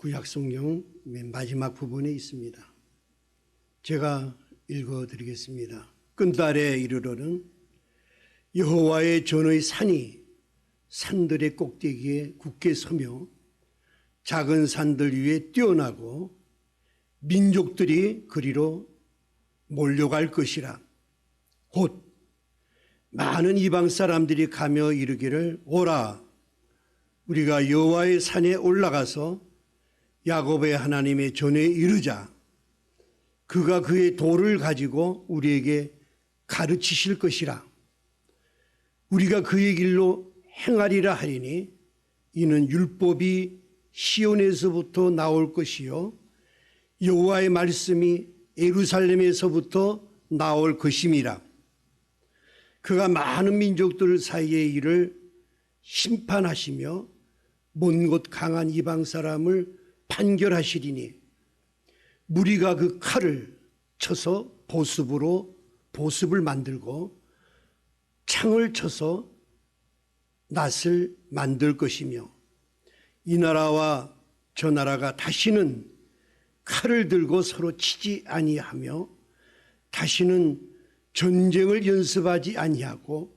구약성경 맨 마지막 부분에 있습니다. 제가 읽어드리겠습니다. 끝날에 이르러는 여호와의 전의 산이 산들의 꼭대기에 굳게 서며 작은 산들 위에 뛰어나고 민족들이 그리로 몰려갈 것이라. 곧 많은 이방 사람들이 가며 이르기를 오라 우리가 여호와의 산에 올라가서 야곱의 하나님의 전에 이르자. 그가 그의 도를 가지고 우리에게 가르치실 것이라. 우리가 그의 길로 행하리라 하리니 이는 율법이 시온에서부터 나올 것이요 여호와의 말씀이 예루살렘에서부터 나올 것임이라. 그가 많은 민족들 사이의 일을 심판하시며 먼 곳 강한 이방 사람을 판결하시리니 무리가 그 칼을 쳐서 보습을 만들고 창을 쳐서 낫을 만들 것이며 이 나라와 저 나라가 다시는 칼을 들고 서로 치지 아니하며 다시는 전쟁을 연습하지 아니하고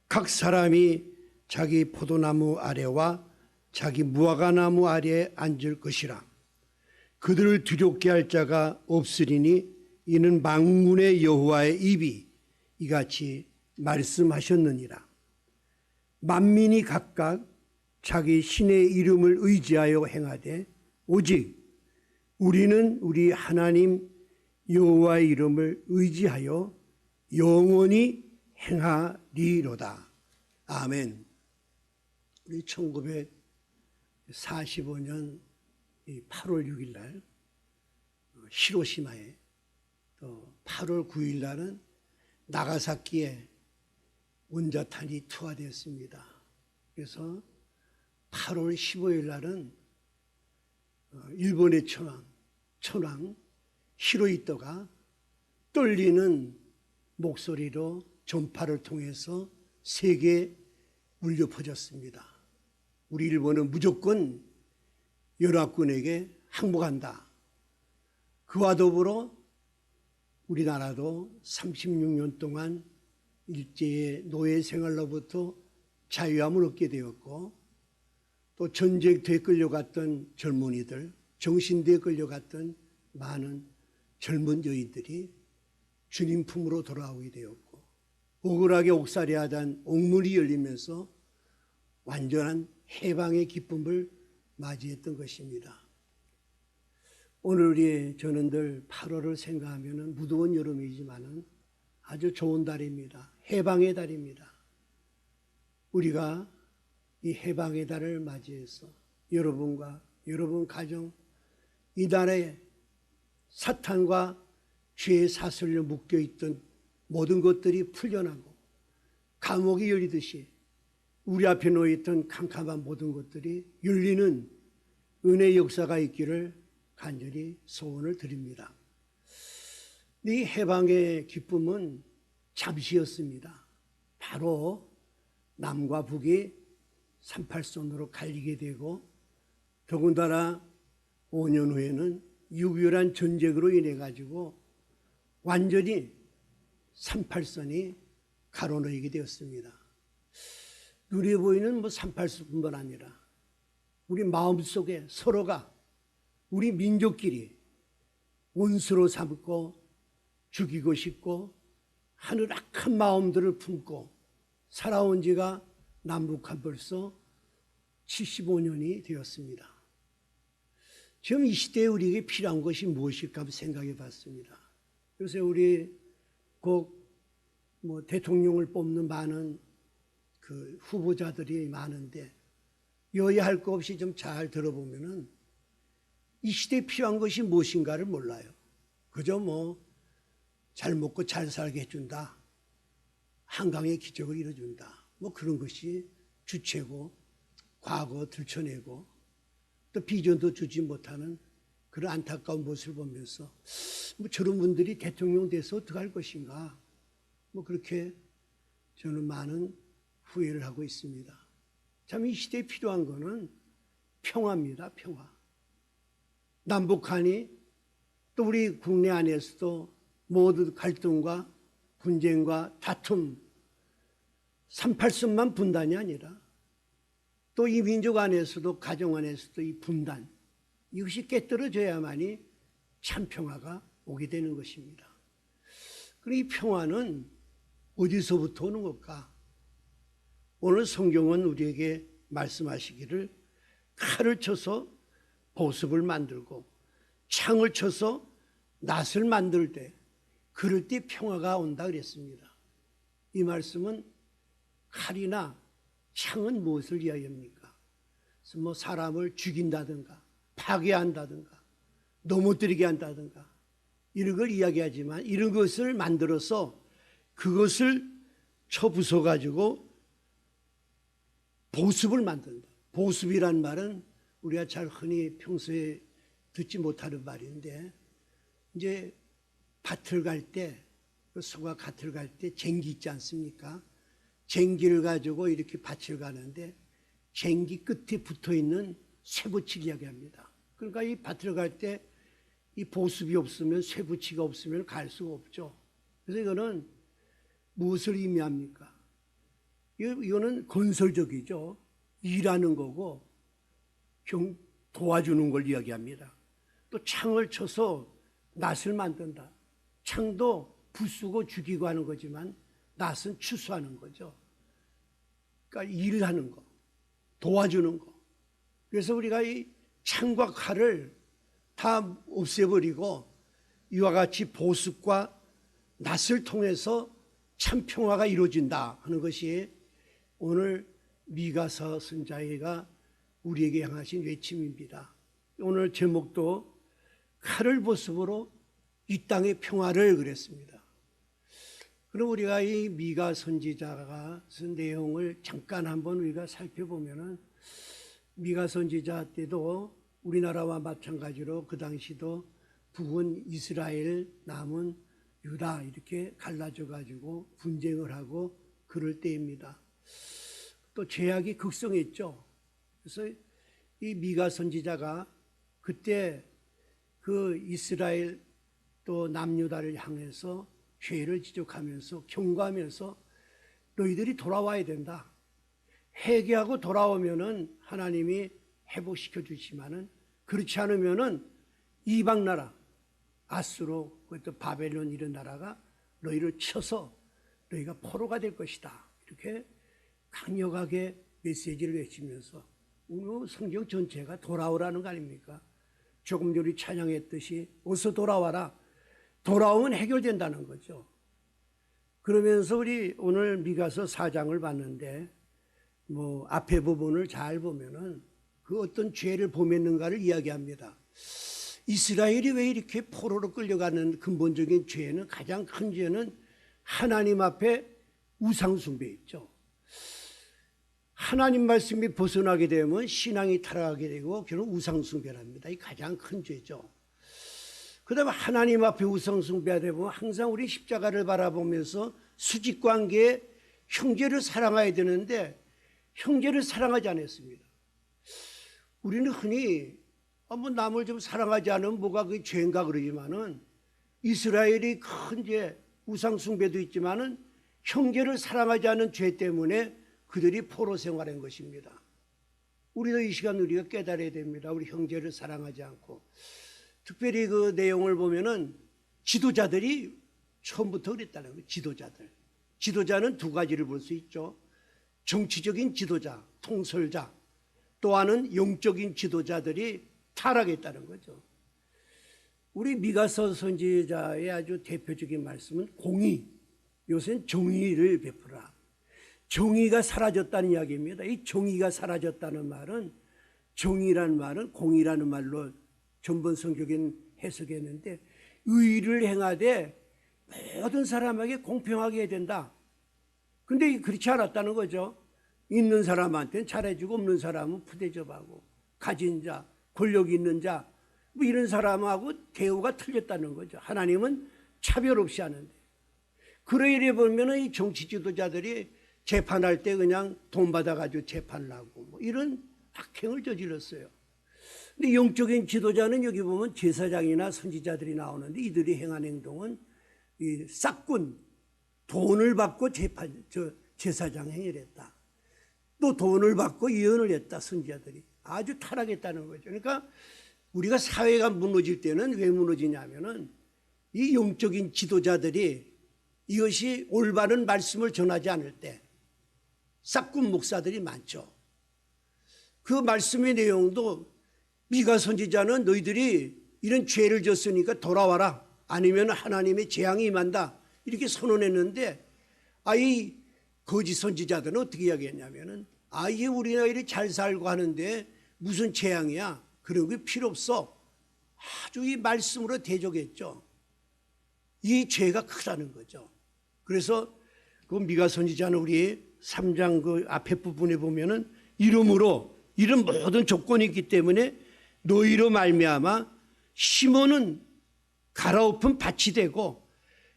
각 사람이 자기 포도나무 아래와 자기 무화과나무 아래에 앉을 것이라. 그들을 두렵게 할 자가 없으리니 이는 만군의 여호와의 입이 이같이 말씀하셨느니라. 만민이 각각 자기 신의 이름을 의지하여 행하되 오직 우리는 우리 하나님 여호와의 이름을 의지하여 영원히 행하리로다. 아멘. 우리 1945년 8월 6일 날 히로시마에 또 8월 9일 날은 나가사키에 원자탄이 투하되었습니다. 그래서 8월 15일 날은 일본의 천황 히로히토가 떨리는 목소리로 전파를 통해서 세계에 울려 퍼졌습니다. 우리 일본은 무조건 연합군에게 항복한다. 그와 더불어 우리나라도 36년 동안 일제의 노예 생활로부터 자유함을 얻게 되었고 또 전쟁터에 끌려갔던 젊은이들, 정신대에 끌려갔던 많은 젊은 여인들이 주님 품으로 돌아오게 되었고 억울하게 옥살이하던 옥문이 열리면서 완전한 해방의 기쁨을 맞이했던 것입니다. 오늘 우리의 전원들 8월을 생각하면 무더운 여름이지만 아주 좋은 달입니다. 해방의 달입니다. 우리가 이 해방의 달을 맞이해서 여러분과 여러분 가정 이 달에 사탄과 죄의 사슬로 묶여있던 모든 것들이 풀려나고 감옥이 열리듯이 우리 앞에 놓여있던 캄캄한 모든 것들이 열리는 은혜의 역사가 있기를 간절히 소원을 드립니다. 이 해방의 기쁨은 잠시였습니다. 바로 남과 북이 38선으로 갈리게 되고 더군다나 5년 후에는 6.25란 전쟁으로 인해 가지고 완전히 38선이 가로놓이게 되었습니다. 눈에 보이는 38선뿐만 아니라 우리 마음속에 서로가 우리 민족끼리 원수로 삼고 죽이고 싶고 하늘 악한 마음들을 품고 살아온 지가 남북한 벌써 75년이 되었습니다. 지금 이 시대에 우리에게 필요한 것이 무엇일까 생각해 봤습니다. 요새 우리 곧 대통령을 뽑는 많은 그 후보자들이 많은데 여야 할 것 없이 좀 잘 들어보면은 이 시대에 필요한 것이 무엇인가를 몰라요. 그저 잘 먹고 잘 살게 해준다. 한강의 기적을 이뤄준다. 그런 것이 주체고 과거 들춰내고 또 비전도 주지 못하는 그런 안타까운 모습을 보면서 저런 분들이 대통령 돼서 어떻게 할 것인가 그렇게 저는 많은 후회를 하고 있습니다. 참 이 시대에 필요한 거는 평화입니다. 평화. 남북한이 또 우리 국내 안에서도 모두 갈등과 분쟁과 다툼, 38선만 분단이 아니라 또 이 민족 안에서도 가정 안에서도 이 분단, 이것이 깨뜨려져야만이 참 평화가 오게 되는 것입니다. 그럼 이 평화는 어디서부터 오는 걸까? 오늘 성경은 우리에게 말씀하시기를 칼을 쳐서 보습을 만들고 창을 쳐서 낫을 만들 때 그럴 때 평화가 온다 그랬습니다. 이 말씀은 칼이나 창은 무엇을 이야기합니까? 뭐 사람을 죽인다든가 파괴한다든가 넘어뜨리게 한다든가 이런 걸 이야기하지만 이런 것을 만들어서 그것을 쳐부숴 가지고 보습을 만든다. 보습이란 말은 우리가 잘 흔히 평소에 듣지 못하는 말인데, 이제 밭을 갈 때, 소가 밭을 갈 때 쟁기 있지 않습니까? 쟁기를 가지고 이렇게 밭을 가는데 쟁기 끝에 붙어 있는 쇠붙이를 이야기합니다. 그러니까 이 밭을 갈 때 이 보습이 없으면, 쇠붙이가 없으면 갈 수가 없죠. 그래서 이거는 무엇을 의미합니까? 이거는 건설적이죠. 일하는 거고 도와주는 걸 이야기합니다. 또 창을 쳐서 낫을 만든다. 창도 부수고 죽이고 하는 거지만 낫은 추수하는 거죠. 그러니까 일하는 거, 도와주는 거. 그래서 우리가 이 창과 칼을 다 없애버리고 이와 같이 보습과 낫을 통해서 참 평화가 이루어진다 하는 것이 오늘 미가서 선자가 우리에게 향하신 외침입니다. 오늘 제목도 칼을 보습으로 이 땅의 평화를 그랬습니다. 그럼 우리가 이 미가 선지자가 쓴 내용을 잠깐 한번 우리가 살펴보면은 미가 선지자 때도 우리나라와 마찬가지로 그 당시도 북은 이스라엘, 남은 유다 이렇게 갈라져 가지고 분쟁을 하고 그럴 때입니다. 또 죄악이 극성했죠. 그래서 이 미가 선지자가 그때 그 이스라엘 또 남유다를 향해서 죄를 지적하면서 경고하면서 너희들이 돌아와야 된다. 회개하고 돌아오면은 하나님이 회복시켜 주시면은 그렇지 않으면은 이방 나라 아수로 그것도 바벨론 이런 나라가 너희를 쳐서 너희가 포로가 될 것이다. 이렇게 강력하게 메시지를 외치면서 오늘 성경 전체가 돌아오라는 거 아닙니까? 조금 전에 찬양했듯이 어서 돌아와라. 돌아오면 해결된다는 거죠. 그러면서 우리 오늘 미가서 4장을 봤는데 뭐 앞에 부분을 잘 보면은 그 어떤 죄를 범했는가를 이야기합니다. 이스라엘이 왜 이렇게 포로로 끌려가는 근본적인 죄는, 가장 큰 죄는 하나님 앞에 우상 숭배였죠. 하나님 말씀이 벗어나게 되면 신앙이 타락하게 되고 결국 우상 숭배를 합니다. 이 가장 큰 죄죠. 그 다음에 하나님 앞에 우상 숭배하다 보면 항상 우리 십자가를 바라보면서 수직관계에 형제를 사랑해야 되는데 형제를 사랑하지 않았습니다. 우리는 흔히 뭐 남을 좀 사랑하지 않으면 뭐가 그게 죄인가 그러지만은 이스라엘이 큰 죄, 우상 숭배도 있지만은 형제를 사랑하지 않은 죄 때문에 그들이 포로 생활한 것입니다. 우리도 이 시간 우리가 깨달아야 됩니다. 우리 형제를 사랑하지 않고. 특별히 그 내용을 보면은 지도자들이 처음부터 그랬다는 거예요. 지도자는 두 가지를 볼 수 있죠. 정치적인 지도자, 통솔자, 또 하나는 영적인 지도자들이 타락했다는 거죠. 우리 미가서 선지자의 아주 대표적인 말씀은 공의, 요새는 정의를 베풀어라. 정의가 사라졌다는 이야기입니다. 이 정의가 사라졌다는 말은, 정의라는 말은 공의라는 말로 전번 성경에 해석했는데 의를 행하되 모든 사람에게 공평하게 해야 된다. 근데 그렇지 않았다는 거죠. 있는 사람한테는 잘해주고 없는 사람은 푸대접하고 가진 자, 권력 있는 자 뭐 이런 사람하고 대우가 틀렸다는 거죠. 하나님은 차별 없이 하는데. 그러이래 보면 이 정치 지도자들이 재판할 때 그냥 돈 받아가지고 재판을 하고 뭐 이런 악행을 저질렀어요. 근데 영적인 지도자는 여기 보면 제사장이나 선지자들이 나오는데 이들이 행한 행동은 이 싹군, 돈을 받고 제사장 행위를 했다. 또 돈을 받고 예언을 했다. 선지자들이 아주 타락했다는 거죠. 그러니까 우리가 사회가 무너질 때는 왜 무너지냐면은 이 영적인 지도자들이 이것이 올바른 말씀을 전하지 않을 때 싹군 목사들이 많죠. 그 말씀의 내용도 미가 선지자는 너희들이 이런 죄를 졌으니까 돌아와라, 아니면 하나님의 재앙이 임한다, 이렇게 선언했는데 이 거짓 선지자들은 어떻게 이야기했냐면은 이게 우리가 이렇게 잘 살고 하는데 무슨 재앙이야, 그런 게 필요 없어, 아주 이 말씀으로 대적했죠. 이 죄가 크다는 거죠. 그래서 그 미가 선지자는 우리 3장 그 앞에 부분에 보면은 이름으로 이런 모든 조건이 있기 때문에 너희로 말미암아 시몬은 갈아엎은 밭이 되고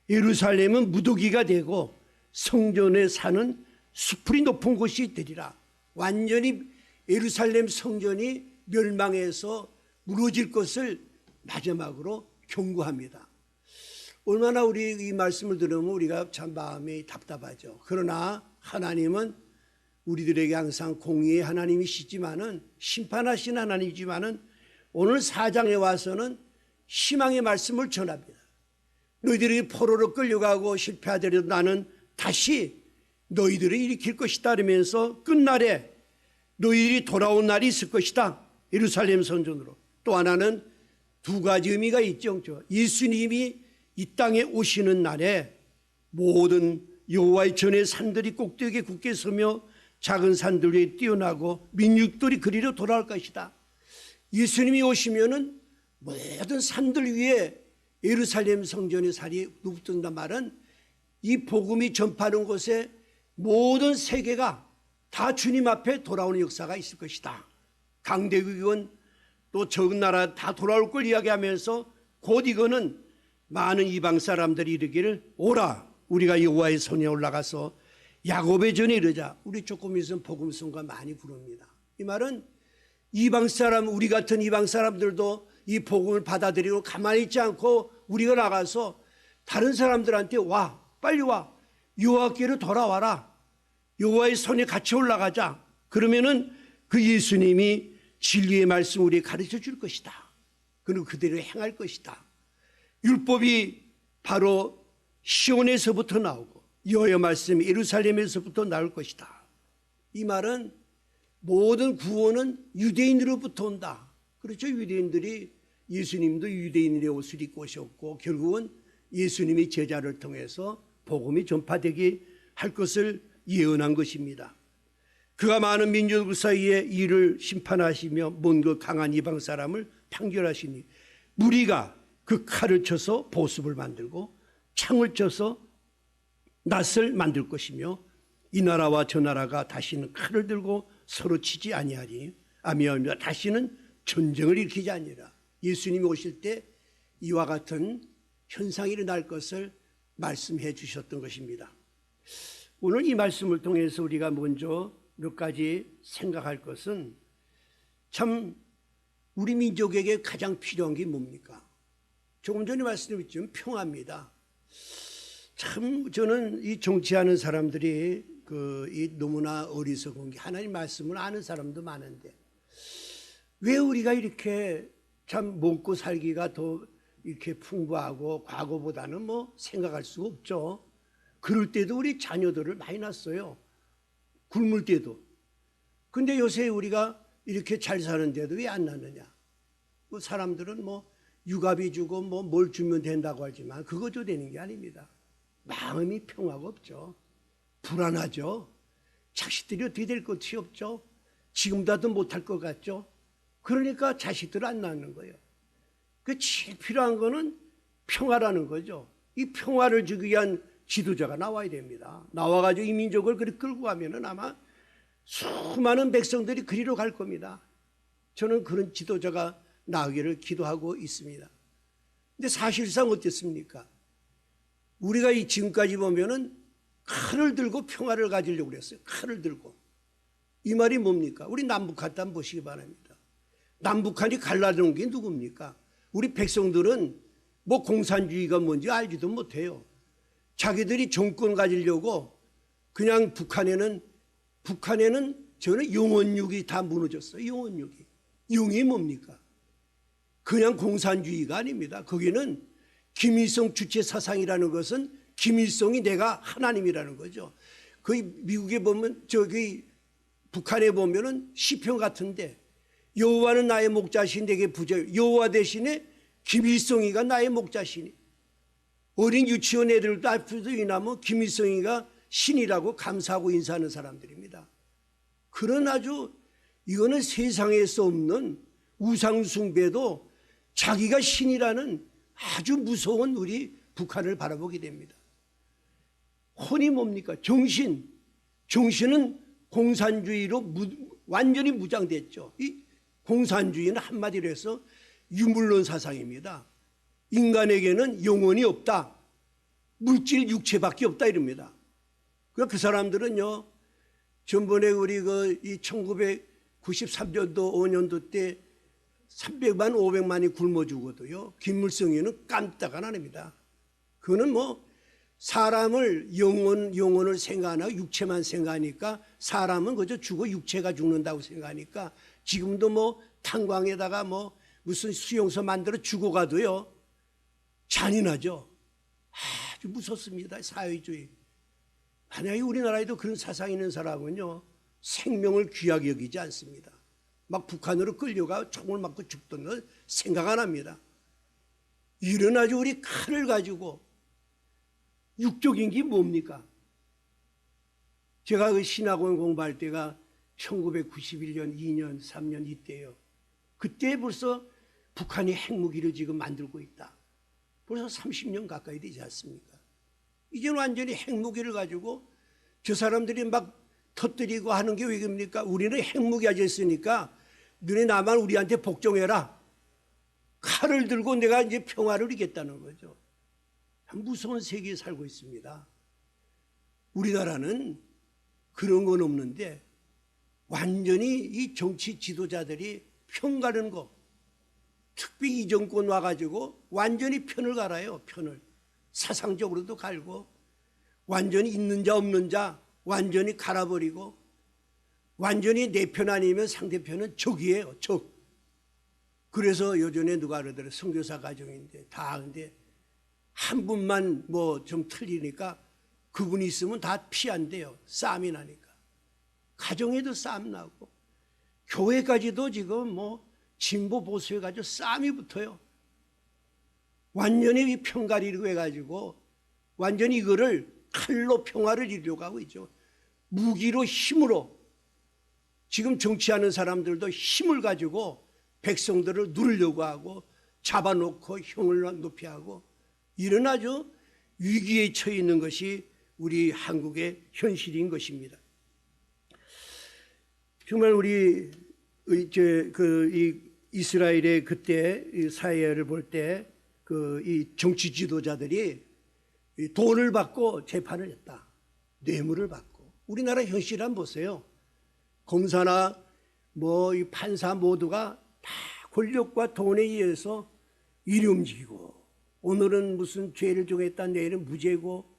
예루살렘은 무더기가 되고 성전에 사는 수풀이 높은 곳이 되리라. 완전히 예루살렘 성전이 멸망해서 무너질 것을 마지막으로 경고합니다. 얼마나 우리 이 말씀을 들으면 우리가 참 마음이 답답하죠. 그러나 하나님은 우리들에게 항상 공의의 하나님이시지만은, 심판하신 하나님이지만은 오늘 4장에 와서는 희망의 말씀을 전합니다. 너희들이 포로로 끌려가고 실패하더라도 나는 다시 너희들을 일으킬 것이다 이러면서 끝날에 너희들이 돌아온 날이 있을 것이다. 예루살렘 성전으로. 또 하나는 두 가지 의미가 있죠. 예수님이 이 땅에 오시는 날에 모든 여호와의 전의 산들이 꼭대기에 굳게 서며 작은 산들 위에 뛰어나고 민육들이 그리로 돌아올 것이다. 예수님이 오시면은 모든 산들 위에 예루살렘 성전의 살이 높든단 말은 이 복음이 전파하는 곳에 모든 세계가 다 주님 앞에 돌아오는 역사가 있을 것이다. 강대국은 또 적은 나라 다 돌아올 걸 이야기하면서 곧 이거는 많은 이방 사람들이 이르기를 오라, 우리가 여호와의 손에 올라가서 야곱의 전에 이르자. 우리 조금 있으면 복음성가 많이 부릅니다. 이 말은 이방 사람, 우리 같은 이방 사람들도 이 복음을 받아들이고 가만히 있지 않고 우리가 나가서 다른 사람들한테 와, 빨리 와, 여호와께로 돌아와라, 여호와의 손에 같이 올라가자. 그러면은 그 예수님이 진리의 말씀을 우리에게 가르쳐 줄 것이다. 그리고 그대로 행할 것이다. 율법이 바로 시온에서부터 나오고 여호와의 말씀이 예루살렘에서부터 나올 것이다. 이 말은 모든 구원은 유대인으로부터 온다. 그렇죠. 유대인들이 예수님도 유대인의 옷을 입고 오셨고 결국은 예수님이 제자를 통해서 복음이 전파되게 할 것을 예언한 것입니다. 그가 많은 민족 사이에 이를 심판하시며 먼 그 강한 이방 사람을 판결하시니 무리가 그 칼을 쳐서 보습을 만들고 창을 쳐서 낫을 만들 것이며 이 나라와 저 나라가 다시는 칼을 들고 서로 치지 아니하리. 아미하며 다시는 전쟁을 일으키지 아니하리라. 예수님이 오실 때 이와 같은 현상이 일어날 것을 말씀해 주셨던 것입니다. 오늘 이 말씀을 통해서 우리가 먼저 몇 가지 생각할 것은 참 우리 민족에게 가장 필요한 게 뭡니까? 조금 전에 말씀드렸지만 평화입니다. 참 저는 이 정치하는 사람들이 이 너무나 어리석은 게 하나님 말씀을 아는 사람도 많은데 왜 우리가 이렇게 참 먹고 살기가 더 이렇게 풍부하고 과거보다는 뭐 생각할 수가 없죠. 그럴 때도 우리 자녀들을 많이 낳았어요. 굶을 때도. 근데 요새 우리가 이렇게 잘 사는데도 왜 안 낳느냐? 뭐 사람들은 뭐 육아비 주고 뭐 뭘 주면 된다고 하지만 그거도 되는 게 아닙니다. 마음이 평화가 없죠. 불안하죠. 자식들이 어떻게 될 것이 없죠. 지금보다도 못할 것 같죠. 그러니까 자식들을 안 낳는 거예요. 그 제일 필요한 거는 평화라는 거죠. 이 평화를 주기 위한 지도자가 나와야 됩니다. 나와가지고 이 민족을 그렇게 끌고 가면은 아마 수많은 백성들이 그리로 갈 겁니다. 저는 그런 지도자가 나오기를 기도하고 있습니다. 근데 사실상 어땠습니까? 우리가 이 지금까지 보면은 칼을 들고 평화를 가지려고 그랬어요. 칼을 들고. 이 말이 뭡니까? 우리 남북 갖다 한번 보시기 바랍니다. 남북한이 갈라놓은 게 누굽니까? 우리 백성들은 뭐 공산주의가 뭔지 알지도 못해요. 자기들이 정권 가지려고 그냥 북한에는 저는 용원육이 다 무너졌어요. 용원육이. 용이 뭡니까? 그냥 공산주의가 아닙니다. 거기는 김일성 주체 사상이라는 것은 김일성이 내가 하나님이라는 거죠. 거기 미국에 보면 저기 북한에 보면은 시편 같은데 여호와는 나의 목자신 내게 부자요. 여호와 대신에 김일성이가 나의 목자시니. 어린 유치원 애들도 앞에서 이나면 김일성이가 신이라고 감사하고 인사하는 사람들입니다. 그런 아주 이거는 세상에서 없는 우상숭배도 자기가 신이라는 아주 무서운 우리 북한을 바라보게 됩니다. 혼이 뭡니까? 정신은 공산주의로 완전히 무장됐죠. 이 공산주의는 한마디로 해서 유물론 사상입니다. 인간에게는 영혼이 없다. 물질 육체밖에 없다 이럽니다. 그 사람들은요, 전번에 우리 이 1993년도 5년도 때 300만 500만이 굶어 죽어도요, 김물성이는 깜짝 안 합니다. 그거는 뭐 사람을 영혼을 생각 안 하고 육체만 생각하니까 사람은 그저 죽어 육체가 죽는다고 생각하니까 지금도 뭐 탄광에다가 뭐 무슨 수용소 만들어 죽어가도요 잔인하죠. 아주 무섭습니다. 사회주의. 만약에 우리나라에도 그런 사상이 있는 사람은요 생명을 귀하게 여기지 않습니다. 막 북한으로 끌려가 총을 맞고 죽던 걸 생각 안 합니다. 이런 아주 우리 칼을 가지고 육적인 게 뭡니까? 제가 그 신학원 공부할 때가 1991년, 2년, 3년 이때요. 그때 벌써 북한이 핵무기를 지금 만들고 있다. 벌써 30년 가까이 되지 않습니까? 이제는 완전히 핵무기를 가지고 저 사람들이 막 터뜨리고 하는 게 왜 그럽니까? 우리는 핵무기 가졌으니까 너네 나만 우리한테 복종해라. 칼을 들고 내가 이제 평화를 이겠다는 거죠. 무서운 세계에 살고 있습니다. 우리나라는 그런 건 없는데 완전히 이 정치 지도자들이 편 가는 거, 특히 이 정권 와가지고 완전히 편을 갈아요. 편을. 사상적으로도 갈고 완전히 있는 자 없는 자 완전히 갈아버리고 완전히 내 편 아니면 상대편은 적이에요. 적. 그래서 요전에 누가 그러더래. 선교사 가정인데 다 근데 한 분만 뭐 좀 틀리니까 그분이 있으면 다 피한대요. 싸움이 나니까. 가정에도 싸움 나고 교회까지도 지금 뭐 진보 보수 해가지고 싸움이 붙어요. 완전히 평가리고 해가지고 완전히 이거를 칼로 평화를 이루려고 하고 있죠. 무기로 힘으로 지금 정치하는 사람들도 힘을 가지고 백성들을 누르려고 하고 잡아놓고 형을 높이 하고 이런 아주 위기에 처해 있는 것이 우리 한국의 현실인 것입니다. 정말 우리 이 이스라엘의 그때 사회를 볼 때 이 정치 지도자들이 돈을 받고 재판을 했다. 뇌물을 받고. 우리나라 현실 한번 보세요. 검사나 뭐 이 판사 모두가 다 권력과 돈에 의해서 일이 움직이고 오늘은 무슨 죄를 정했다 내일은 무죄고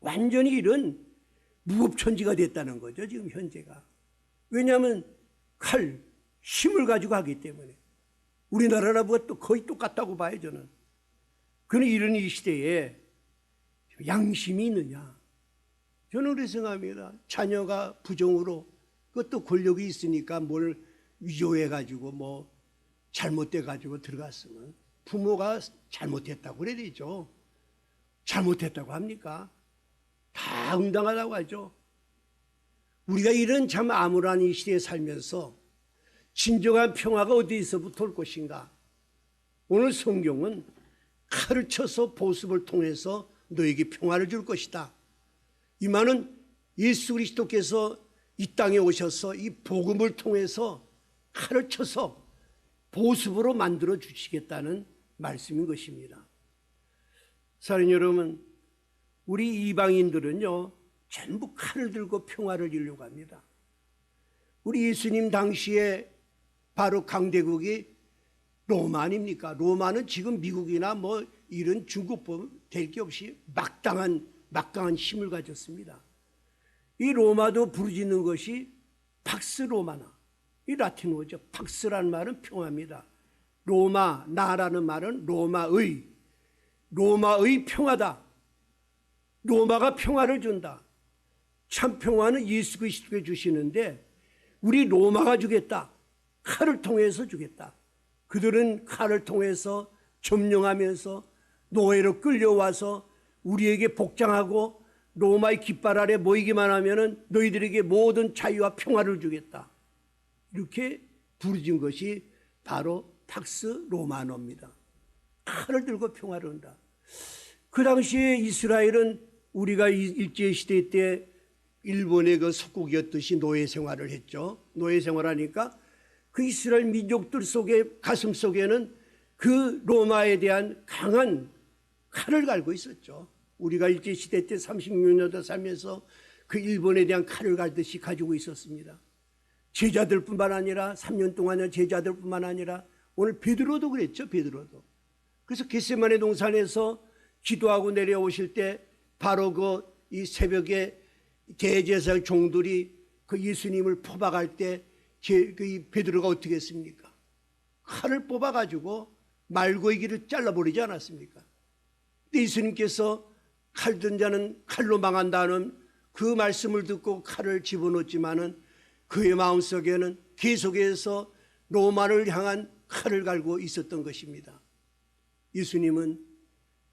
완전히 이런 무법천지가 됐다는 거죠. 지금 현재가. 왜냐하면 칼, 힘을 가지고 하기 때문에. 우리나라라 뭐가 또 거의 똑같다고 봐요 저는. 그는 이런 이 시대에 양심이 있느냐. 저는 그렇게 생각합니다. 자녀가 부정으로 그것도 권력이 있으니까 뭘 위조해가지고 뭐 잘못돼가지고 들어갔으면 부모가 잘못했다고 그래야 되죠. 잘못했다고 합니까? 다 응당하다고 하죠. 우리가 이런 참 암울한 이 시대에 살면서 진정한 평화가 어디서부터 올 것인가? 오늘 성경은 칼을 쳐서 보습을 통해서 너에게 평화를 줄 것이다. 이 말은 예수 그리스도께서 이 땅에 오셔서 이 복음을 통해서 칼을 쳐서 보습으로 만들어 주시겠다는 말씀인 것입니다. 사랑하는 여러분, 우리 이방인들은요 전부 칼을 들고 평화를 이루려고 합니다. 우리 예수님 당시에 바로 강대국이 로마 아닙니까? 로마는 지금 미국이나 뭐 이런 중국보다 될 게 없이 막강한 힘을 가졌습니다. 이 로마도 부르짖는 것이 팍스 로마나, 이 라틴어죠. 팍스라는 말은 평화입니다. 로마, 나라는 말은 로마의 평화다. 로마가 평화를 준다. 참 평화는 예수 그리스도가 주시는데 우리 로마가 주겠다. 칼을 통해서 주겠다. 그들은 칼을 통해서 점령하면서 노예로 끌려와서 우리에게 복장하고 로마의 깃발 아래 모이기만 하면은 너희들에게 모든 자유와 평화를 주겠다. 이렇게 부르진 것이 바로 팍스 로마노입니다. 칼을 들고 평화를 한다. 그 당시에 이스라엘은 우리가 일제시대 때 일본의 그 속국이었듯이 노예 생활을 했죠. 노예 생활하니까 그 이스라엘 민족들 속에 가슴 속에는 그 로마에 대한 강한 칼을 갈고 있었죠. 우리가 일제시대 때 36년도 살면서 그 일본에 대한 칼을 갈듯이 가지고 있었습니다. 제자들뿐만 아니라 3년 동안의 제자들뿐만 아니라 오늘 베드로도 그랬죠. 베드로도. 그래서 겟세마네 동산에서 기도하고 내려오실 때 바로 그 이 새벽에 대제사장 종들이 그 예수님을 포박할 때 그 베드로가 어떻게 했습니까? 칼을 뽑아가지고 말고이기를 잘라버리지 않았습니까? 근데 예수님께서 칼 든 자는 칼로 망한다는 그 말씀을 듣고 칼을 집어넣었지만은 그의 마음속에는 계속해서 로마를 향한 칼을 갈고 있었던 것입니다. 예수님은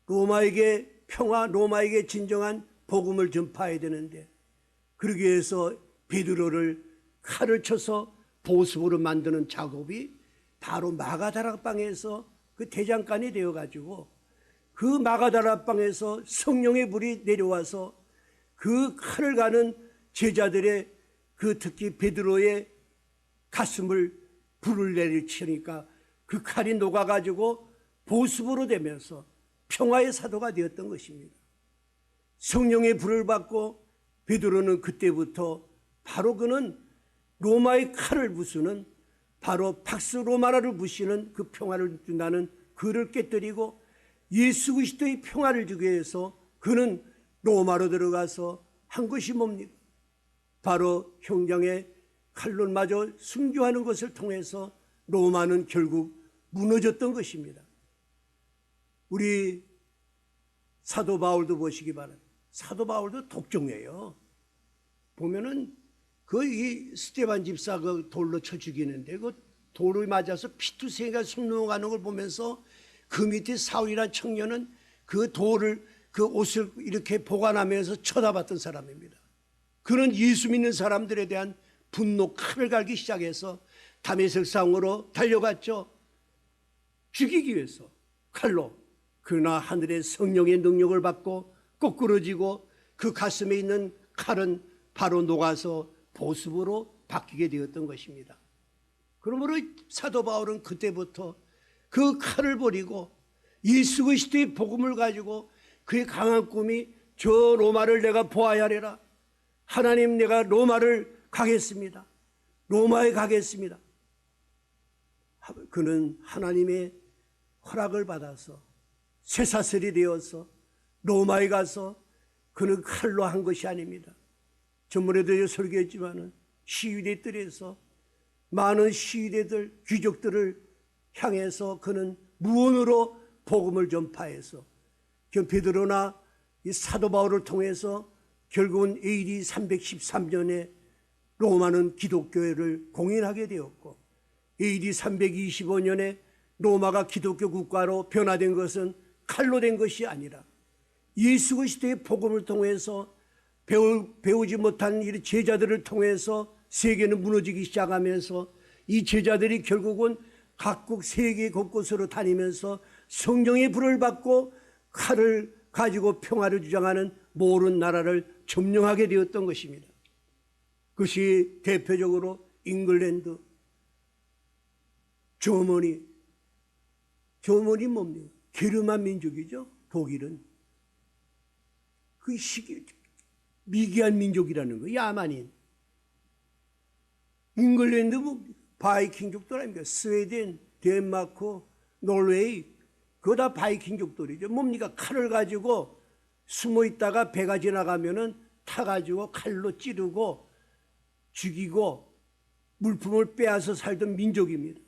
로마에게 평화, 로마에게 진정한 복음을 전파해야 되는데 그러기 위해서 베드로를 칼을 쳐서 보습으로 만드는 작업이 바로 마가다락방에서 그 대장간이 되어가지고 그 마가다락방에서 성령의 불이 내려와서 그 칼을 가는 제자들의 그 특히 베드로의 가슴을 불을 내리치니까 그 칼이 녹아가지고 보습으로 되면서 평화의 사도가 되었던 것입니다. 성령의 불을 받고 베드로는 그때부터 바로 그는 로마의 칼을 부수는 바로 팍스 로마나를 부시는 그 평화를 준다는 그를 깨뜨리고 예수 그리스도의 평화를 주기 위해서 그는 로마로 들어가서 한 것이 뭡니까? 바로 형장의 칼로마저 순교하는 것을 통해서 로마는 결국 무너졌던 것입니다. 우리 사도 바울도 보시기 바랍니다. 사도 바울도 독종이에요. 보면은 그 이 스데반 집사 그 돌로 쳐 죽이는데 그 돌을 맞아서 피투성이가 숨넘어가는 걸 보면서 그 밑에 사울이라는 청년은 그 돌을 그 옷을 이렇게 보관하면서 쳐다봤던 사람입니다. 그는 예수 믿는 사람들에 대한 분노 칼을 갈기 시작해서 다메섹 상으로 달려갔죠. 죽이기 위해서 칼로. 그러나 하늘의 성령의 능력을 받고 거꾸러지고 그 가슴에 있는 칼은 바로 녹아서 보습으로 바뀌게 되었던 것입니다. 그러므로 사도 바울은 그때부터 그 칼을 버리고 예수 그리스도의 복음을 가지고 그의 강한 꿈이 저 로마를 내가 보아야 하리라. 하나님 내가 로마를 가겠습니다. 로마에 가겠습니다. 그는 하나님의 허락을 받아서 쇠사슬이 되어서 로마에 가서 그는 칼로 한 것이 아닙니다. 전번에도 설교했지만은 시위대들에서 많은 시위대들, 귀족들을 향해서 그는 무언으로 복음을 전파해서 베드로나 이 사도 바울을 통해서 결국은 AD 313년에 로마는 기독교회를 공인하게 되었고 AD 325년에 로마가 기독교 국가로 변화된 것은 칼로 된 것이 아니라 예수 그리스도의 복음을 통해서 배우지 못한 이 제자들을 통해서 세계는 무너지기 시작하면서 이 제자들이 결국은 각국 세계 곳곳으로 다니면서 성령의 불을 받고 칼을 가지고 평화를 주장하는 모든 나라를 점령하게 되었던 것입니다. 그것이 대표적으로 잉글랜드, 저머니 뭡니까? 게르만 민족이죠. 독일은 그 미개한 민족이라는 거, 야만인. 잉글랜드 뭐 바이킹족들 아닙니까? 스웨덴, 덴마크, 노르웨이, 그거 다 바이킹 족들이죠. 뭡니까? 칼을 가지고 숨어 있다가 배가 지나가면은 타가지고 칼로 찌르고 죽이고 물품을 빼앗아 살던 민족입니다.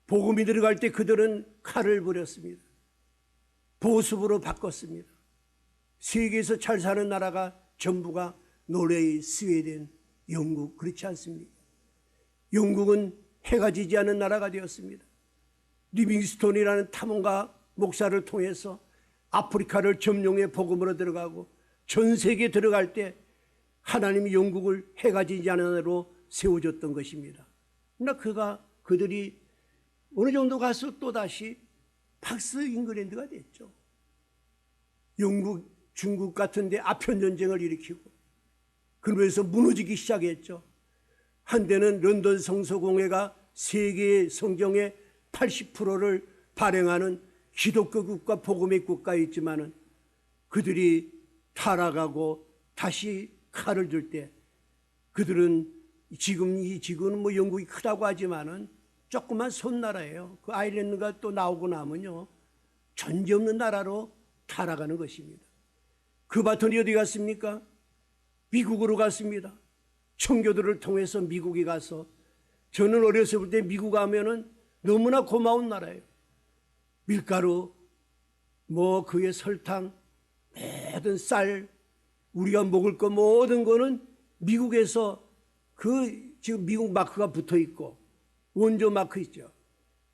복음이 들어갈 때 그들은 칼을 버렸습니다. 보습으로 바꿨습니다. 세계에서 잘 사는 나라가 전부가 노르웨이, 스웨덴, 영국, 그렇지 않습니까? 영국은 해가 지지 않은 나라가 되었습니다. 리빙스톤이라는 탐험가 목사를 통해서 아프리카를 점령해 복음으로 들어가고 전 세계에 들어갈 때 하나님이 영국을 해가 지지 않은 나라로 세워줬던 것입니다. 그러나 그들이 어느 정도 가서 또다시 박스 잉글랜드가 됐죠. 영국, 중국 같은 데 아편 전쟁을 일으키고 그러면서 무너지기 시작했죠. 한때는 런던 성서공회가 세계의 성경의 80%를 발행하는 기독교 국가, 복음의 국가였지만은 그들이 타락하고 다시 칼을 들 때 그들은 지금은 뭐 영국이 크다고 하지만은 조그만 손나라예요. 그 아일랜드가 또 나오고 나면요 전제 없는 나라로 타락하는 것입니다. 그 바톤이 어디 갔습니까? 미국으로 갔습니다. 청교도를 통해서 미국에 가서 저는 어렸을 때 미국 가면은 너무나 고마운 나라예요. 밀가루, 뭐 그의 설탕, 모든 쌀, 우리가 먹을 거 모든 거는 미국에서 지금 미국 마크가 붙어 있고 원조 마크 있죠.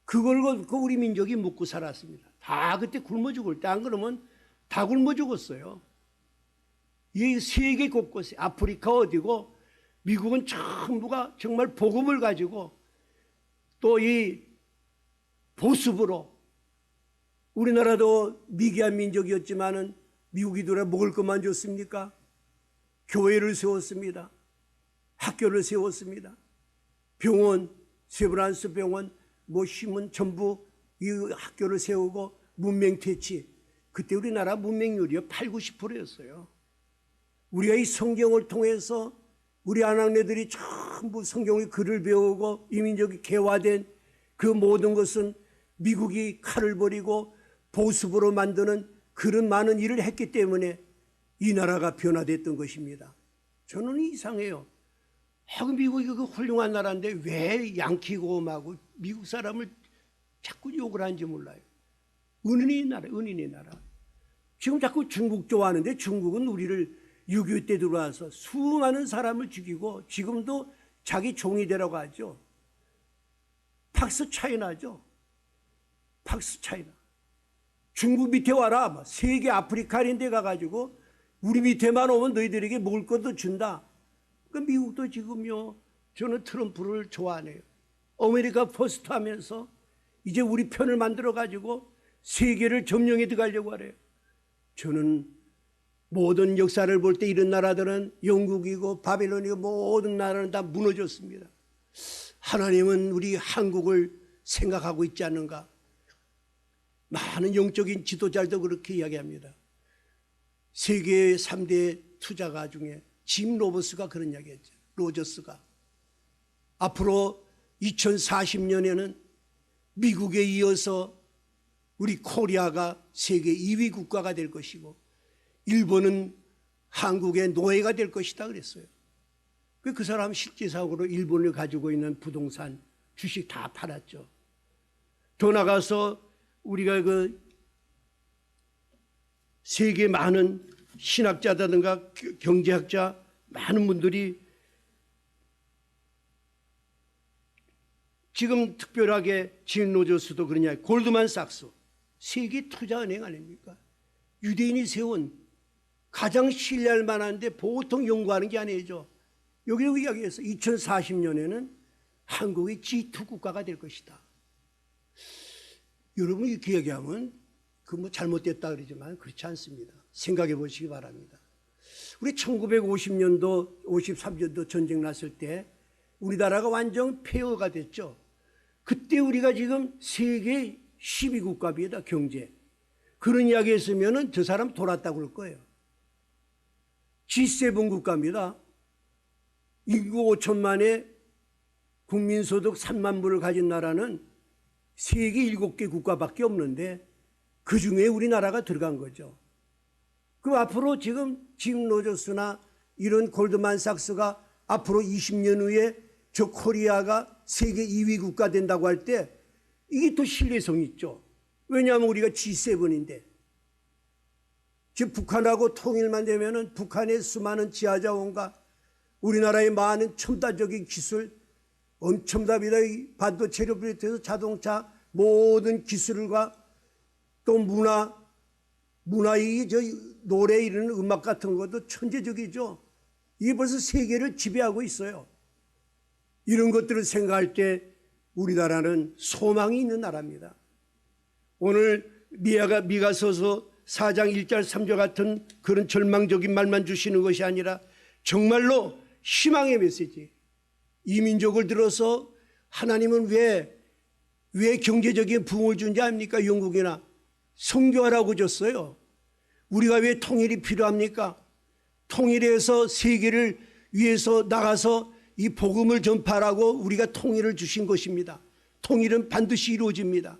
그걸 우리 민족이 먹고 살았습니다. 다 그때 굶어 죽을 때 안 그러면 다 굶어 죽었어요. 이 세계 곳곳에 아프리카 어디고 미국은 전부가 정말 복음을 가지고 또 이 보습으로 우리나라도 미개한 민족이었지만은 미국이더라 먹을 것만 줬습니까? 교회를 세웠습니다. 학교를 세웠습니다. 병원, 세브란스 병원, 뭐 시문 전부 이 학교를 세우고 문맹 퇴치. 그때 우리나라 문맹률이 8, 90%였어요. 우리가 이 성경을 통해서 우리 아낙네들이 전부 성경의 글을 배우고 이 민족이 개화된 그 모든 것은 미국이 칼을 버리고 보습으로 만드는 그런 많은 일을 했기 때문에 이 나라가 변화됐던 것입니다. 저는 이상해요. 미국이 그 훌륭한 나라인데 왜 양키고음하고 미국 사람을 자꾸 욕을 하는지 몰라요. 은인의 나라. 지금 자꾸 중국 좋아하는데 중국은 우리를 6.25 때 들어와서 수많은 사람을 죽이고 지금도 자기 종이 되라고 하죠. 팍스 차이나죠. 팍스 차이나. 중국 밑에 와라. 세계 아프리카 이런 데 가가지고 우리 밑에만 오면 너희들에게 먹을 것도 준다. 그러니까 미국도 지금요. 저는 트럼프를 좋아하네요. 아메리카 퍼스트 하면서 이제 우리 편을 만들어가지고 세계를 점령해 들어가려고 하래요. 저는 모든 역사를 볼 때 이런 나라들은 영국이고 바벨론이고 모든 나라는 다 무너졌습니다. 하나님은 우리 한국을 생각하고 있지 않는가? 많은 영적인 지도자들도 그렇게 이야기합니다. 세계 3대 투자가 중에 짐 로버스가 그런 이야기했죠. 로저스가. 앞으로 2040년에는 미국에 이어서 우리 코리아가 세계 2위 국가가 될 것이고 일본은 한국의 노예가 될 것이다 그랬어요. 그 사람 실질적으로 일본을 가지고 있는 부동산, 주식 다 팔았죠. 더 나가서 우리가 그 세계 많은 신학자라든가 경제학자 많은 분들이 지금 특별하게 진 로저스도 그러냐, 골드만삭스 세계 투자은행 아닙니까? 유대인이 세운 가장 신뢰할 만한데 보통 연구하는 게 아니죠. 여기서 이야기해서 2040년에는 한국이 G2 국가가 될 것이다. 여러분 이렇게 얘기하면 그 뭐 잘못됐다 그러지만 그렇지 않습니다. 생각해 보시기 바랍니다. 우리 1950년도, 53년도 전쟁 났을 때 우리나라가 완전 폐허가 됐죠. 그때 우리가 지금 세계 12국가입니다. 경제. 그런 이야기 했으면 저 사람 돌았다고 그럴 거예요. G7 국가입니다. 인구 5천만에 국민소득 3만 불을 가진 나라는 세계 7개 국가밖에 없는데 그중에 우리나라가 들어간 거죠. 그럼 앞으로 지금 짐 로저스나 이런 골드만삭스가 앞으로 20년 후에 저 코리아가 세계 2위 국가 된다고 할 때 이게 또 신뢰성이 있죠. 왜냐하면 우리가 G7인데 지금 북한하고 통일만 되면은 북한의 수많은 지하자원과 우리나라의 많은 첨단적인 기술, 엄청납니다. 반도체를 비롯해서 자동차 모든 기술과 또 문화의 노래 이런 음악 같은 것도 천재적이죠. 이게 벌써 세계를 지배하고 있어요. 이런 것들을 생각할 때 우리나라는 소망이 있는 나라입니다. 오늘 미가서서 4장 1절 3절 같은 그런 절망적인 말만 주시는 것이 아니라 정말로 희망의 메시지. 이 민족을 들어서 하나님은 왜 경제적인 부흥을 준지 압니까? 영국이나 선교하라고 줬어요. 우리가 왜 통일이 필요합니까? 통일해서 세계를 위해서 나가서 이 복음을 전파하라고 우리가 통일을 주신 것입니다. 통일은 반드시 이루어집니다.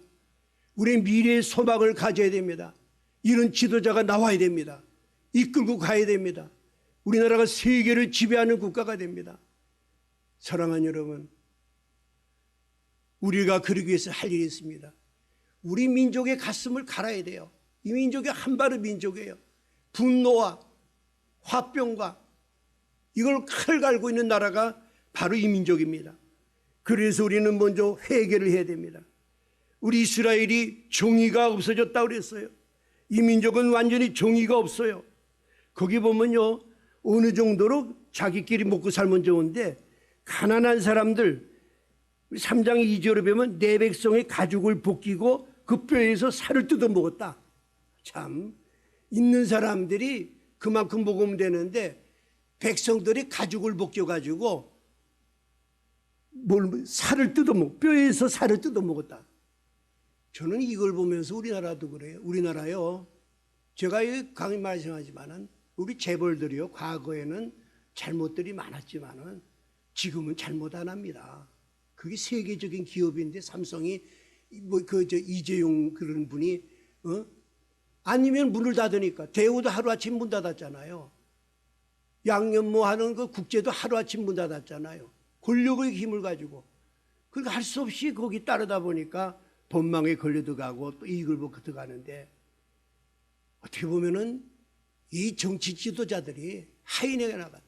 우리의 미래의 소망을 가져야 됩니다. 이런 지도자가 나와야 됩니다. 이끌고 가야 됩니다. 우리나라가 세계를 지배하는 국가가 됩니다. 사랑하는 여러분, 우리가 그러기 위해서 할 일이 있습니다. 우리 민족의 가슴을 갈아야 돼요. 이 민족이 한바르 민족이에요. 분노와 화병과 이걸 칼 갈고 있는 나라가 바로 이 민족입니다. 그래서 우리는 먼저 회개를 해야 됩니다. 우리 이스라엘이 정의가 없어졌다고 그랬어요. 이 민족은 완전히 정의가 없어요. 거기 보면요, 어느 정도로 자기끼리 먹고 살면 좋은데 가난한 사람들 3장 2절에 보면 내 백성의 가죽을 벗기고 그 뼈에서 살을 뜯어 먹었다. 참 있는 사람들이 그만큼 먹으면 되는데 백성들이 가죽을 벗겨가지고 살을 뜯어먹, 뼈에서 살을 뜯어먹었다. 저는 이걸 보면서 우리나라도 그래요. 우리나라요, 제가 강히 말씀하지만은 우리 재벌들이요, 과거에는 잘못들이 많았지만은 지금은 잘못 안 합니다. 그게 세계적인 기업인데 삼성이 이재용 그런 분이 아니면 문을 닫으니까 대우도 하루아침 문 닫았잖아요. 양념 하는 그 국제도 하루아침 문 닫았잖아요. 권력의 힘을 가지고. 그러니까 할 수 없이 거기 따르다 보니까 법망에 걸려도 가고 또 이익을 보고 들어가는데 어떻게 보면은 이 정치 지도자들이 하인에게 나같아.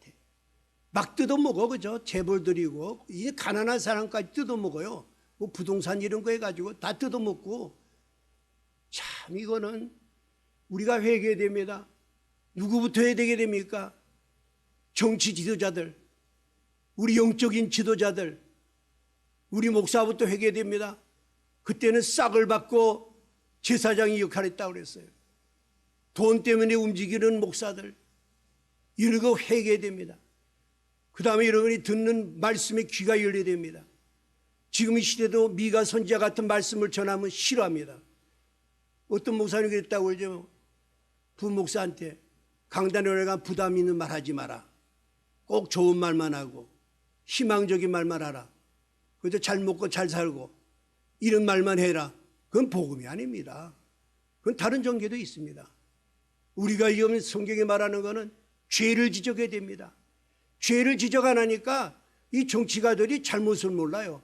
막 뜯어먹어, 그죠? 재벌들이고 이 가난한 사람까지 뜯어먹어요. 뭐 부동산 이런 거 해가지고 다 뜯어먹고. 참 이거는 우리가 회개해야 됩니다. 누구부터 해야 되게 됩니까? 정치 지도자들, 우리 영적인 지도자들, 우리 목사부터 회개해야 됩니다. 그때는 싹을 받고 제사장이 역할을 했다고 그랬어요. 돈 때문에 움직이는 목사들, 이런 거 회개해야 됩니다. 그 다음에 여러분이 듣는 말씀에 귀가 열려야 됩니다. 지금 이 시대도 미가 선지자 같은 말씀을 전하면 싫어합니다. 어떤 목사님이 그랬다고 그러죠. 부목사한테 강단에 올라가 부담 있는 말 하지 마라. 꼭 좋은 말만 하고 희망적인 말만 하라. 그저 잘 먹고 잘 살고 이런 말만 해라. 그건 복음이 아닙니다. 그건 다른 종교도 있습니다. 우리가 이 성경에 말하는 것은 죄를 지적해야 됩니다. 죄를 지적 안 하니까 이 정치가들이 잘못을 몰라요.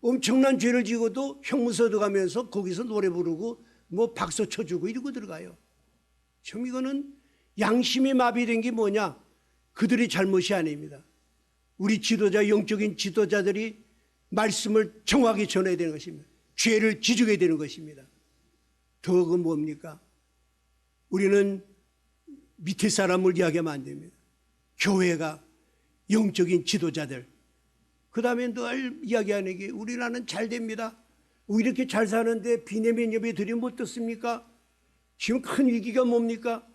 엄청난 죄를 지고도 형무소 들어가면서 거기서 노래 부르고 뭐 박수 쳐주고 이러고 들어가요. 참 이거는 양심이 마비된 게 뭐냐? 그들이 잘못이 아닙니다. 우리 지도자, 영적인 지도자들이 말씀을 정확히 전해야 되는 것입니다. 죄를 지적해야 되는 것입니다. 더 그 뭡니까? 우리는 밑에 사람을 이야기하면 안 됩니다. 교회가, 영적인 지도자들, 그 다음에 늘 이야기하는 게 우리나라는 잘 됩니다. 이렇게 잘 사는데 비내면 예배 드리면 어떻습니까? 지금 큰 위기가 뭡니까?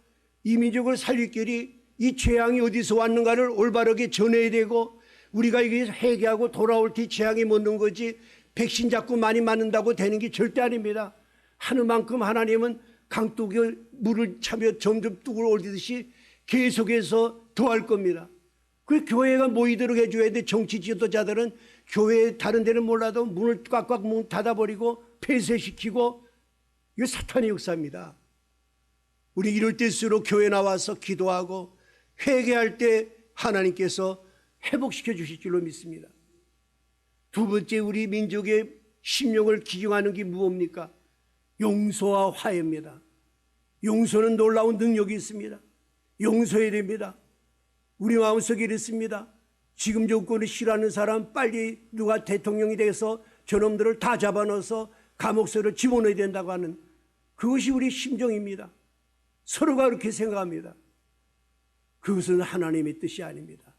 이 민족을 살릴 길이 이 재앙이 어디서 왔는가를 올바르게 전해야 되고 우리가 이게 회개하고 돌아올 때 재앙이 묻는 거지 백신 잡고 많이 맞는다고 되는 게 절대 아닙니다. 하늘만큼 하나님은 강둑에 물을 차며 점점 뚝을 올리듯이 계속해서 더할 겁니다. 그 교회가 모이도록 해줘야 돼. 정치 지도자들은 교회 다른 데는 몰라도 문을 꽉꽉 닫아버리고 폐쇄시키고 이거 사탄의 역사입니다. 우리 이럴 때일수록 교회 나와서 기도하고 회개할 때 하나님께서 회복시켜 주실 줄로 믿습니다. 두 번째, 우리 민족의 심령을 기경하는 게 무엇입니까? 용서와 화해입니다. 용서는 놀라운 능력이 있습니다. 용서해야 됩니다. 우리 마음속에 이렇습니다. 지금 정권을 싫어하는 사람 빨리 누가 대통령이 돼서 저놈들을 다 잡아넣어서 감옥소로 집어넣어야 된다고 하는 그것이 우리 심정입니다. 서로가 그렇게 생각합니다. 그것은 하나님의 뜻이 아닙니다.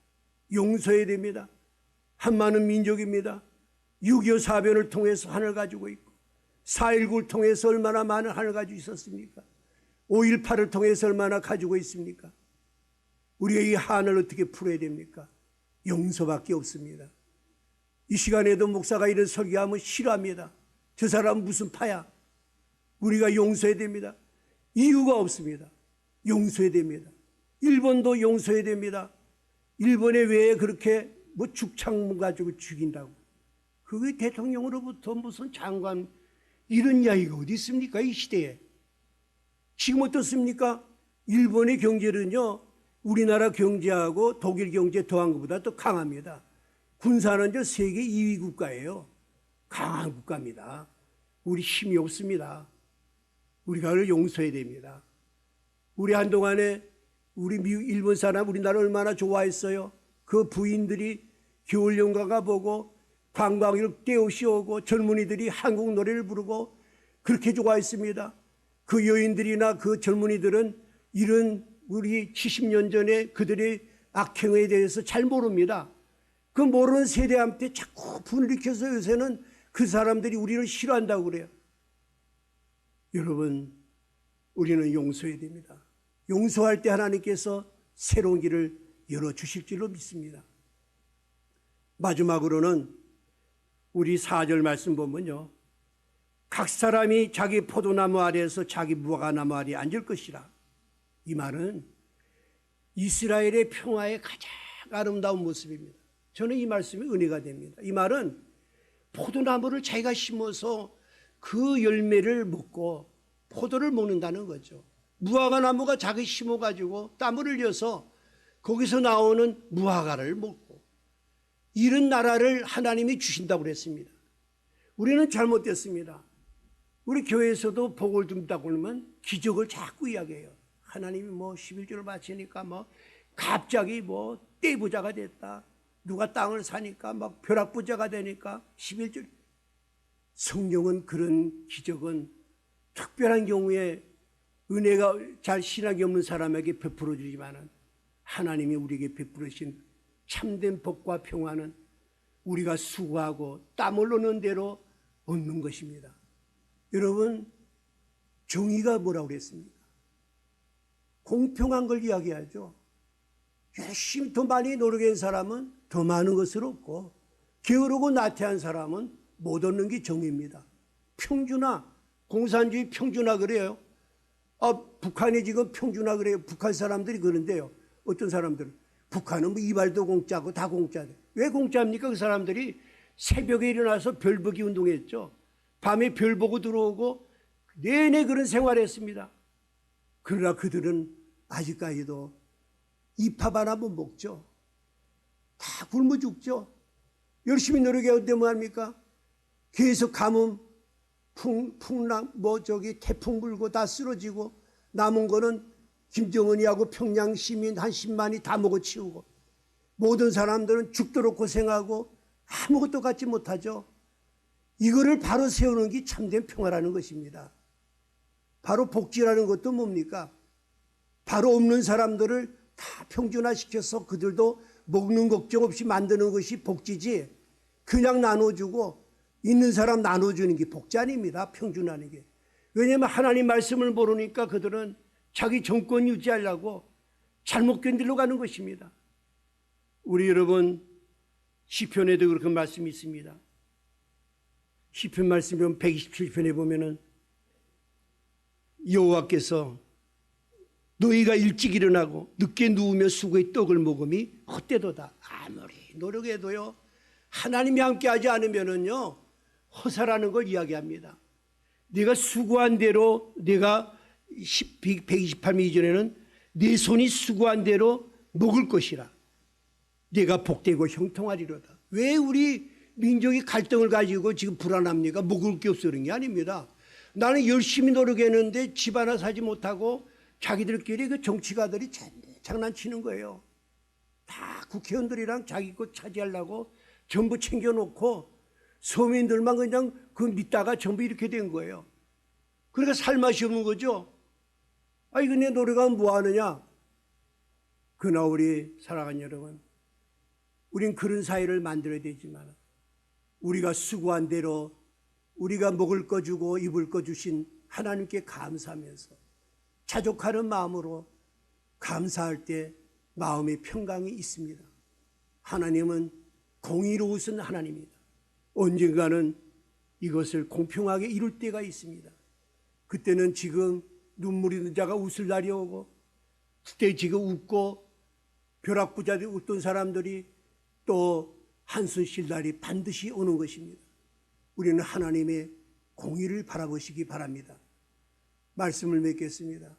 용서해야 됩니다. 한많은 민족입니다. 6.25 사변을 통해서 하늘 가지고 있고 4.19를 통해서 얼마나 많은 하늘 가지고 있었습니까? 5.18을 통해서 얼마나 가지고 있습니까? 우리가 이 한을 어떻게 풀어야 됩니까? 용서밖에 없습니다. 이 시간에도 목사가 이런 설교하면 싫어합니다. 저 사람은 무슨 파야? 우리가 용서해야 됩니다. 이유가 없습니다. 용서해야 됩니다. 일본도 용서해야 됩니다. 일본에 왜 그렇게 뭐 죽창문 가지고 죽인다고? 그게 대통령으로부터 무슨 장관 이런 이야기가 어디 있습니까? 이 시대에. 지금 어떻습니까? 일본의 경제는요, 우리나라 경제하고 독일 경제 더한 것보다 더 강합니다. 군사는 저 세계 2위 국가예요. 강한 국가입니다. 우리 힘이 없습니다. 우리가 그걸 용서해야 됩니다. 우리 한동안에 우리 미국, 일본 사람 우리나라 얼마나 좋아했어요. 그 부인들이 겨울연가가 보고 관광을 떼어시 오고 젊은이들이 한국 노래를 부르고 그렇게 좋아했습니다. 그 여인들이나 그 젊은이들은 이런 우리 70년 전에 그들의 악행에 대해서 잘 모릅니다. 그 모르는 세대한테 자꾸 분을 일으켜서 요새는 그 사람들이 우리를 싫어한다고 그래요. 여러분, 우리는 용서해야 됩니다. 용서할 때 하나님께서 새로운 길을 열어주실 줄로 믿습니다. 마지막으로는 우리 4절 말씀 보면요, 각 사람이 자기 포도나무 아래에서 자기 무화과나무 아래에 앉을 것이라. 이 말은 이스라엘의 평화의 가장 아름다운 모습입니다. 저는 이 말씀이 은혜가 됩니다. 이 말은 포도나무를 자기가 심어서 그 열매를 먹고 포도를 먹는다는 거죠. 무화과나무가 자기 심어가지고 땀을 흘려서 거기서 나오는 무화과를 먹고 이런 나라를 하나님이 주신다고 그랬습니다. 우리는 잘못됐습니다. 우리 교회에서도 복을 줍다고 그러면 기적을 자꾸 이야기해요. 하나님이 뭐 11조를 바치니까 뭐 갑자기 뭐 떼부자가 됐다. 누가 땅을 사니까 막 벼락부자가 되니까 11조. 성령은 그런 기적은 특별한 경우에 은혜가 잘 신학이 없는 사람에게 베풀어 주지만은 하나님이 우리에게 베풀어 주신 참된 복과 평화는 우리가 수고하고 땀 흘리는 대로 얻는 것입니다. 여러분, 정의가 뭐라고 그랬습니까? 공평한 걸 이야기하죠. 열심히 더 많이 노력한 사람은 더 많은 것을 얻고 게으르고 나태한 사람은 못 얻는 게 정의입니다. 평준화, 공산주의 평준화 그래요. 북한이 지금 평준화 그래요. 북한 사람들이 그런데요. 어떤 사람들은 북한은 뭐 이발도 공짜고 다 공짜돼. 왜 공짜입니까? 그 사람들이 새벽에 일어나서 별 보기 운동했죠. 밤에 별 보고 들어오고 내내 그런 생활했습니다. 그러나 그들은 아직까지도 입밥 하나 못 먹죠. 다 굶어 죽죠. 열심히 노력해야 뭐합니까? 계속 가뭄, 풍랑, 태풍 불고 다 쓰러지고 남은 거는 김정은이하고 평양 시민 한 10만이 다 먹어치우고 모든 사람들은 죽도록 고생하고 아무것도 갖지 못하죠. 이거를 바로 세우는 게 참된 평화라는 것입니다. 바로 복지라는 것도 뭡니까? 바로 없는 사람들을 다 평준화시켜서 그들도 먹는 걱정 없이 만드는 것이 복지지, 그냥 나눠주고 있는 사람 나눠주는 게 복지 아닙니다. 평준화하는 게. 왜냐하면 하나님 말씀을 모르니까 그들은 자기 정권 유지하려고 잘못 견디러 가는 것입니다. 우리 여러분, 시편에도 그렇게 말씀이 있습니다. 시편 말씀 127편에 보면은 여호와께서 너희가 일찍 일어나고 늦게 누우며 수고의 떡을 먹음이 헛되도다. 아무리 노력해도요, 하나님이 함께하지 않으면은요 허사라는 걸 이야기합니다. 내가 수고한 대로 내가 128년 이전에는 내 손이 수고한 대로 먹을 것이라. 내가 복되고 형통하리로다. 왜 우리 민족이 갈등을 가지고 지금 불안합니까? 먹을 게 없어 그런 게 아닙니다. 나는 열심히 노력했는데 집 하나 사지 못하고 자기들끼리 그 정치가들이 장난치는 거예요. 다 국회의원들이랑 자기 것 차지하려고 전부 챙겨놓고 서민들만 그냥 그 믿다가 전부 이렇게 된 거예요. 그러니까 살맛이 없는 거죠. 아, 이거 내 노력하면 뭐 하느냐? 그러나 우리 사랑하는 여러분, 우린 그런 사회를 만들어야 되지만 우리가 수고한 대로 우리가 먹을 거 주고 입을 거 주신 하나님께 감사하면서 자족하는 마음으로 감사할 때 마음의 평강이 있습니다. 하나님은 공의로우신 하나님입니다. 언젠가는 이것을 공평하게 이룰 때가 있습니다. 그때는 지금 눈물이 있는 자가 웃을 날이 오고 그때 지금 웃고 벼락부자들이 웃던 사람들이 또 한숨 쉴 날이 반드시 오는 것입니다. 우리는 하나님의 공의를 바라보시기 바랍니다. 말씀을 맺겠습니다.